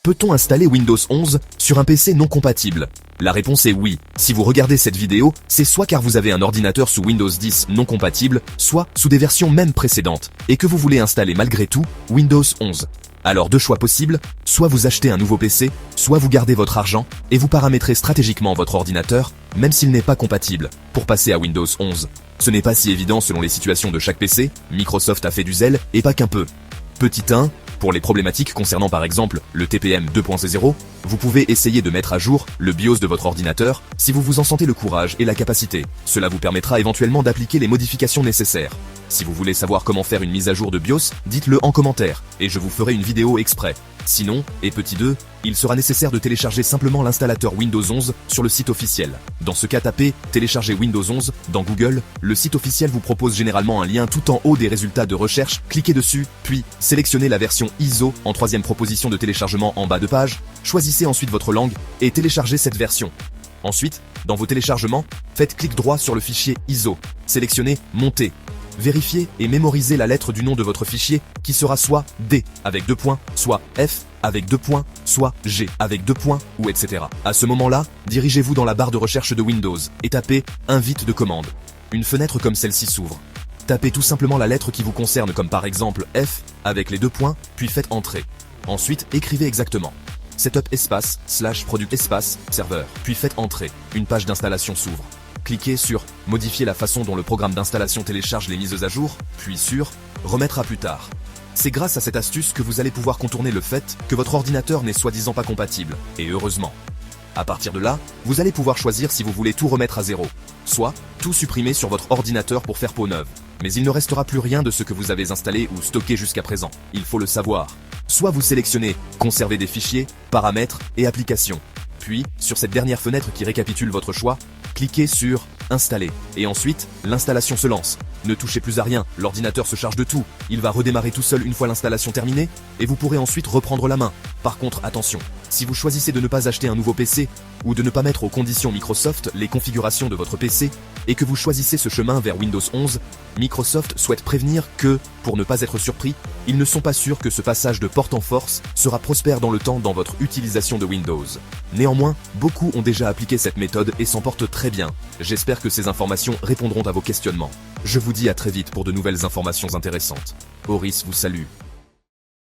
Peut-on installer Windows 11 sur un PC non compatible? La réponse est oui. Si vous regardez cette vidéo, c'est soit car vous avez un ordinateur sous Windows 10 non compatible, soit sous des versions même précédentes, et que vous voulez installer malgré tout Windows 11. Alors deux choix possibles, soit vous achetez un nouveau PC, soit vous gardez votre argent, et vous paramétrez stratégiquement votre ordinateur, même s'il n'est pas compatible, pour passer à Windows 11. Ce n'est pas si évident selon les situations de chaque PC, Microsoft a fait du zèle, et pas qu'un peu. Petit 1, pour les problématiques concernant par exemple le TPM 2.0, vous pouvez essayer de mettre à jour le BIOS de votre ordinateur si vous vous en sentez le courage et la capacité. Cela vous permettra éventuellement d'appliquer les modifications nécessaires. Si vous voulez savoir comment faire une mise à jour de BIOS, dites-le en commentaire, et je vous ferai une vidéo exprès. Sinon, et petit 2, il sera nécessaire de télécharger simplement l'installateur Windows 11 sur le site officiel. Dans ce cas, tapez « Télécharger Windows 11 » dans Google. Le site officiel vous propose généralement un lien tout en haut des résultats de recherche. Cliquez dessus, puis sélectionnez la version ISO en troisième proposition de téléchargement en bas de page. Choisissez ensuite votre langue et téléchargez cette version. Ensuite, dans vos téléchargements, faites clic droit sur le fichier ISO. Sélectionnez « Monter ». Vérifiez et mémorisez la lettre du nom de votre fichier qui sera soit D avec 2 points, soit F avec 2 points, soit G avec 2 points, ou etc. À ce moment-là, dirigez-vous dans la barre de recherche de Windows et tapez « Invite de commande ». Une fenêtre comme celle-ci s'ouvre. Tapez tout simplement la lettre qui vous concerne comme par exemple F avec les 2 points, puis faites entrer. Ensuite, écrivez exactement setup espace / product espace serveur, puis faites entrer. Une page d'installation s'ouvre. Cliquez sur « Modifier la façon dont le programme d'installation télécharge les mises à jour », puis sur « Remettre à plus tard ». C'est grâce à cette astuce que vous allez pouvoir contourner le fait que votre ordinateur n'est soi-disant pas compatible, et heureusement. À partir de là, vous allez pouvoir choisir si vous voulez tout remettre à zéro, soit tout supprimer sur votre ordinateur pour faire peau neuve. Mais il ne restera plus rien de ce que vous avez installé ou stocké jusqu'à présent, il faut le savoir. Soit vous sélectionnez « Conserver des fichiers »,« Paramètres » et « Applications ». Puis, sur cette dernière fenêtre qui récapitule votre choix, cliquez sur « Installer » et ensuite, l'installation se lance. Ne touchez plus à rien, l'ordinateur se charge de tout. Il va redémarrer tout seul une fois l'installation terminée et vous pourrez ensuite reprendre la main. Par contre, attention, si vous choisissez de ne pas acheter un nouveau PC ou de ne pas mettre aux conditions Microsoft les configurations de votre PC et que vous choisissez ce chemin vers Windows 11, Microsoft souhaite prévenir que, pour ne pas être surpris, ils ne sont pas sûrs que ce passage de porte en force sera prospère dans le temps dans votre utilisation de Windows. Néanmoins, beaucoup ont déjà appliqué cette méthode et s'en portent très bien. J'espère que ces informations répondront à vos questionnements. Je vous dis à très vite pour de nouvelles informations intéressantes. Horis vous salue.